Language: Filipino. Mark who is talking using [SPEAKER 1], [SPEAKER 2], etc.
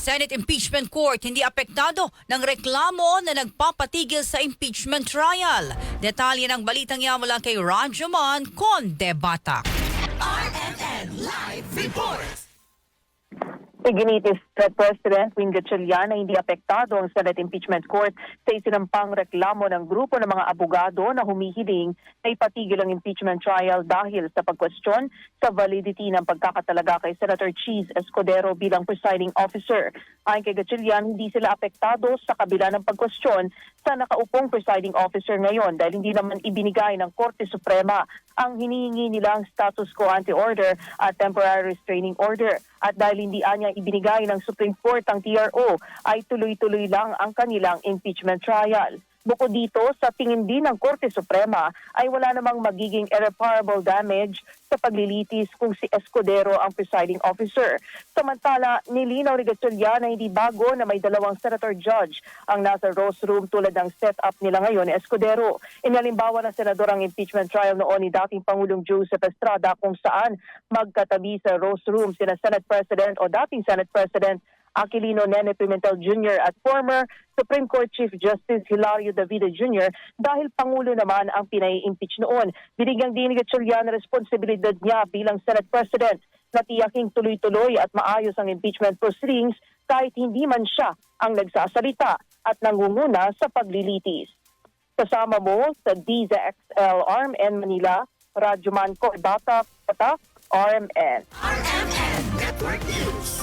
[SPEAKER 1] Senate Impeachment Court hindi apektado ng reklamo na nagpapatigil sa impeachment trial. Detalye ng balitang yan mula kay Rajuman Condebata.
[SPEAKER 2] RMN Live Report.
[SPEAKER 3] Iginitis President Wing Gatchalian na hindi apektado ang Senate Impeachment Court sa isinampang reklamo ng grupo ng mga abogado na humihiling na ipatigil ang impeachment trial dahil sa pagkwestiyon sa validity ng pagkakatalaga kay Senator Cheese Escudero bilang presiding officer. Ayon kay Gatchalian, hindi sila apektado sa kabila ng pagkwestiyon sa nakaupong presiding officer ngayon dahil hindi naman ibinigay ng Korte Suprema ang hinihingi nilang status quo ante order at temporary restraining order. At dahil hindi anya ibinigay ng Supreme Court ang TRO, ay tuloy-tuloy lang ang kanilang impeachment trial. Bukod dito, sa tingin din ng Korte Suprema ay wala namang magiging irreparable damage sa paglilitis kung si Escudero ang presiding officer. Samantala, nilinaw ni Gatchalian na hindi bago na may dalawang senator judge ang nasa Rose Room tulad ng setup nila ngayon ni Escudero. Inalimbawa ng senador ang impeachment trial noon ni dating Pangulong Joseph Estrada kung saan magkatabi sa Rose Room sina Senate President o dating Senate President Aquilino Nene Pimentel Jr. at former Supreme Court Chief Justice Hilario Davide Jr. dahil Pangulo naman ang pinai-impeach noon. Binigyang din ni Gatchalian na responsibilidad niya bilang Senate President na tiyaking tuloy-tuloy at maayos ang impeachment proceedings kahit hindi man siya ang nagsasalita at nangunguna sa paglilitis. Kasama mo sa DZXL RMN Manila, Rajuman Condebata, RMN.
[SPEAKER 2] RMN Network News.